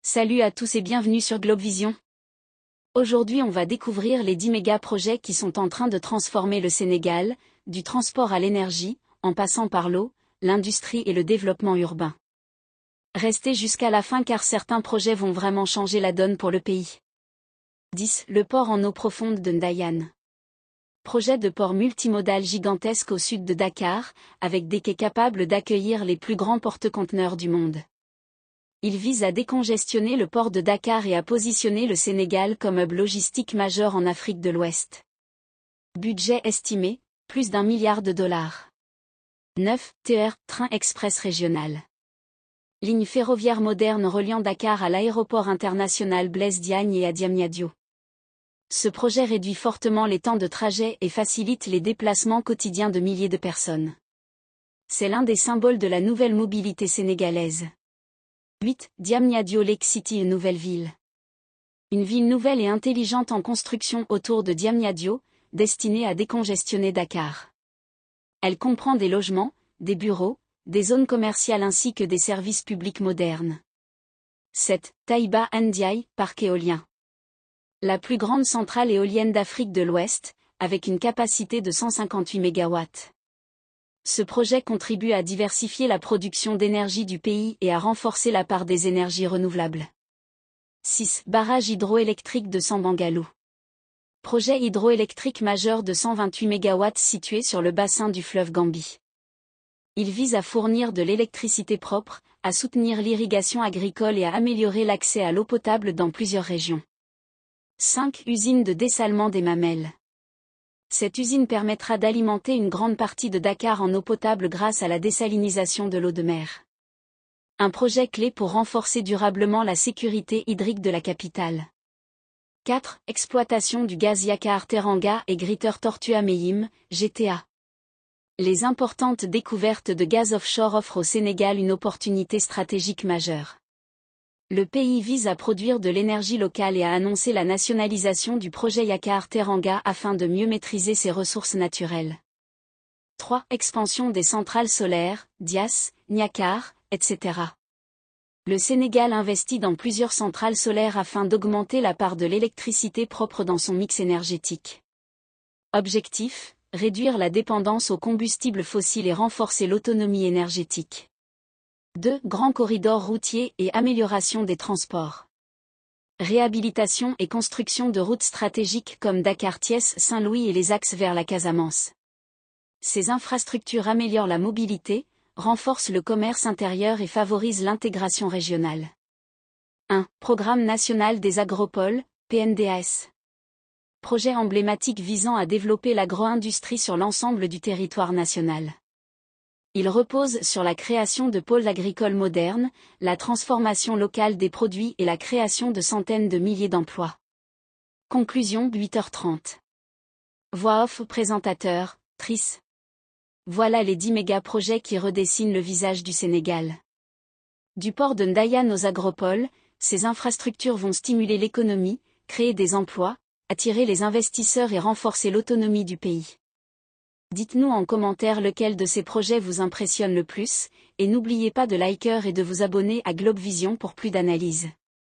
Salut à tous et bienvenue sur Globvision. Aujourd'hui on va découvrir les 10 méga-projets qui sont en train de transformer le Sénégal, du transport à l'énergie, en passant par l'eau, l'industrie et le développement urbain. Restez jusqu'à la fin car certains projets vont vraiment changer la donne pour le pays. 10. Le port en eau profonde de Ndayane. Projet de port multimodal gigantesque au sud de Dakar, avec des quais capables d'accueillir les plus grands porte-conteneurs du monde. Il vise à décongestionner le port de Dakar et à positionner le Sénégal comme hub logistique majeur en Afrique de l'Ouest. Budget estimé, plus d'1 milliard de dollars. 9. TER, train express régional. Ligne ferroviaire moderne reliant Dakar à l'aéroport international Blaise Diagne et à Diamniadio. Ce projet réduit fortement les temps de trajet et facilite les déplacements quotidiens de milliers de personnes. C'est l'un des symboles de la nouvelle mobilité sénégalaise. 8. Diamniadio Lake City, une nouvelle ville. Une ville nouvelle et intelligente en construction autour de Diamniadio, destinée à décongestionner Dakar. Elle comprend des logements, des bureaux, des zones commerciales ainsi que des services publics modernes. 7. Taïba Ndiaye, parc éolien. La plus grande centrale éolienne d'Afrique de l'Ouest, avec une capacité de 158 MW. Ce projet contribue à diversifier la production d'énergie du pays et à renforcer la part des énergies renouvelables. 6. Barrage hydroélectrique de Sambangalou. Projet hydroélectrique majeur de 128 MW situé sur le bassin du fleuve Gambie. Il vise à fournir de l'électricité propre, à soutenir l'irrigation agricole et à améliorer l'accès à l'eau potable dans plusieurs régions. 5. Usine de dessalement des Mamelles. Cette usine permettra d'alimenter une grande partie de Dakar en eau potable grâce à la désalinisation de l'eau de mer. Un projet clé pour renforcer durablement la sécurité hydrique de la capitale. 4. Exploitation du gaz Yakar Teranga et Greater Tortue Ahmeyim, GTA. Les importantes découvertes de gaz offshore offrent au Sénégal une opportunité stratégique majeure. Le pays vise à produire de l'énergie locale et à annoncer la nationalisation du projet Yakar Teranga afin de mieux maîtriser ses ressources naturelles. 3. Expansion des centrales solaires, Dias, Niakar, etc. Le Sénégal investit dans plusieurs centrales solaires afin d'augmenter la part de l'électricité propre dans son mix énergétique. Objectif, réduire la dépendance aux combustibles fossiles et renforcer l'autonomie énergétique. 2. Grand corridor routier et amélioration des transports. Réhabilitation et construction de routes stratégiques comme Dakar-Thiès, Saint-Louis et les axes vers la Casamance. Ces infrastructures améliorent la mobilité, renforcent le commerce intérieur et favorisent l'intégration régionale. 1. Programme national des agropoles, PNDAS. Projet emblématique visant à développer l'agro-industrie sur l'ensemble du territoire national. Il repose sur la création de pôles agricoles modernes, la transformation locale des produits et la création de centaines de milliers d'emplois. Conclusion 8h30. Voix off présentateur, Tris. Voilà les 10 méga-projets qui redessinent le visage du Sénégal. Du port de Ndayane aux agropoles, ces infrastructures vont stimuler l'économie, créer des emplois, attirer les investisseurs et renforcer l'autonomie du pays. Dites-nous en commentaire lequel de ces projets vous impressionne le plus, et n'oubliez pas de liker et de vous abonner à Globvision pour plus d'analyses.